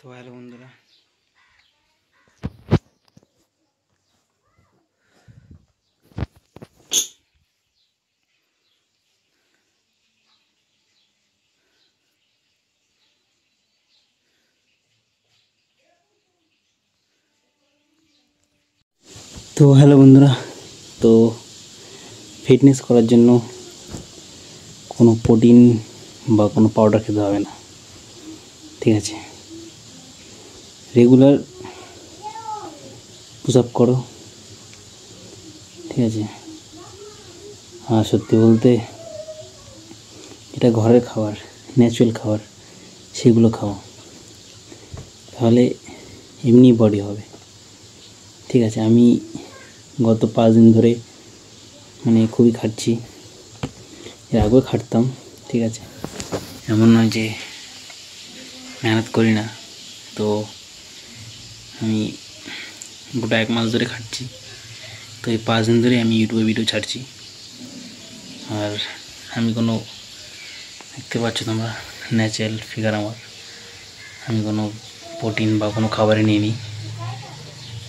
তো হ্যালো বন্ধুরা, তো ফিটনেস করার জন্য কোনো প্রোটিন বা কোনো পাউডার খেতে হবে না। ঠিক আছে, রেগুলার পুশ আপ করো। ঠিক আছে, আর সত্যি বলতে এটা ঘরের খাবার, ন্যাচারাল খাবার, সেগুলো খাও, তাহলে এমনি বডি হবে। ঠিক আছে, আমি গত 5 দিন ধরে খুবই খাটছি। এর আগেও খাটতাম। ঠিক আছে, এমন নয় যে মেহনত করি না। তো আমি গোটা 1 মাস ধরে খাটছি। তো এই 5 দিন ধরে আমি ইউটিউবে ভিডিও ছাড়ছি। আর আমি কোনো, দেখতে পাচ্ছ তোমরা, ন্যাচারাল ফিগার আমার। আমি কোনো প্রোটিন বা কোনো খাবারই নিইনি।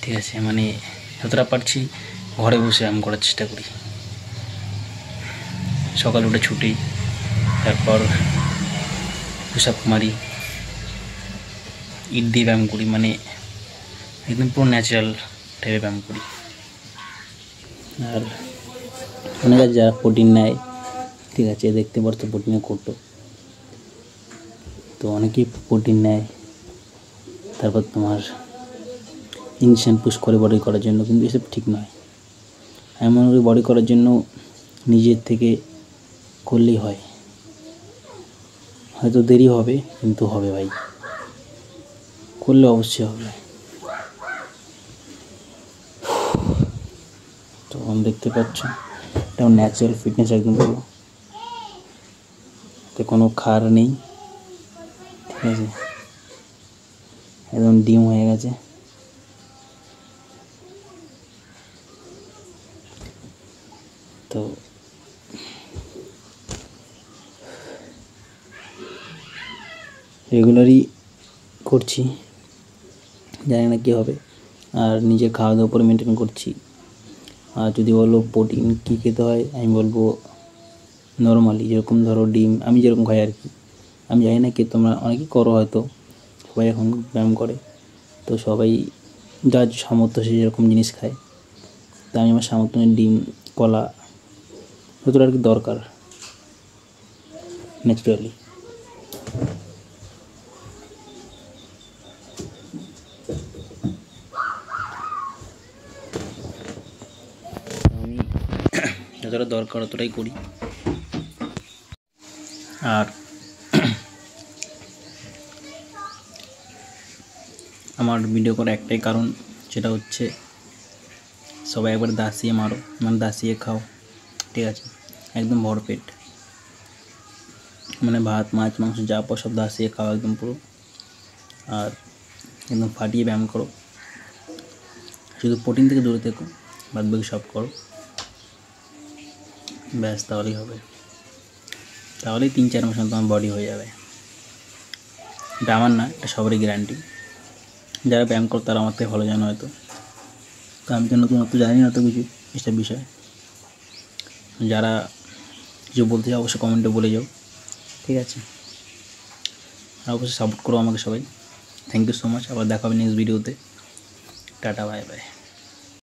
ঠিক আছে, যতটা পারছি ঘরে বসে আমি করার চেষ্টা করি। সকালে উঠে ছুটি, তারপর পুশ আপ মারি, ইট দিয়ে ব্যায়াম করি, একদম পুরো ন্যাচারাল টাইপের ব্যায়াম করি। আর অনেকে যারা প্রোটিন নেয়, ঠিক আছে, দেখতে পাচ্ছ প্রোটিনের কৌটো, তো অনেকেই প্রোটিন নেয়, তারপর তোমার ইনজেকশন পুশ করে বডি করার জন্য, কিন্তু এসব ঠিক নয়। আমি মনে করি বডি করার জন্য নিজের থেকে করলেই হয়। হয়তো দেরি হবে, কিন্তু হবে ভাই, করলে অবশ্যই হবে। তো দেখতে পাচ্ছ এটা ন্যাচারাল ফিটনেস একদম পুরো, এতে কোনো খার নেই। ঠিক আছে, একদম ডিম হয়ে গেছে। তো রেগুলারই করছি, জানি না কী হবে। আর নিজের খাওয়া দাওয়ার উপরে মেনটেন করছি। আর যদি বলো প্রোটিন কী খেতে হয়, আমি বলবো নর্মালি যেরকম ধরো ডিম, আমি যেরকম খাই আর কি। আমি জানি না কি তোমরা অনেকেই করো, হয়তো সবাই এখন ব্যায়াম করে, তো সবাই যার সামর্থ্য সে যেরকম জিনিস খায়। তা আমি আমার সামর্থ্য ডিম, কলা, যতটা আর কি দরকার ন্যাচারালি। আমি যতটা দরকার ততটাই করি। আর আমার ভিডিও করার একটাই কারণ, সেটা হচ্ছে সবাই একবার দাসিয়ে মারো, দাসিয়ে খাও। ঠিক আছে, একদম ভরপেট, ভাত মাছ মাংস যা পাও সব দাসিয়ে খাও একদম পুরো। আর একদম ফাটিয়ে ব্যায়াম করো, শুধু প্রোটিন থেকে দূরে থেকো, বাদ বাকি সব করো, ব্যাস তাহলেই হবে। তাহলেই 3-4 মাসের তোমার বডি হয়ে যাবে। এটা আমার না, এটা সবারই গ্যারান্টি। যারা ব্যায়াম করো তারা আমার থেকে ভালো জানো হয়তো। তো আমি তো নতুন জানি না তো কিছু এসব বিষয়। যারা কিছু বলতে চাও অবশ্যই কমেন্টে বলে যাও। ঠিক আছে, আর অবশ্যই সাপোর্ট করো আমাকে সবাই। Thank you so much. আবার দেখা হবে নেক্সট ভিডিওতে। টাটা, বাই বাই।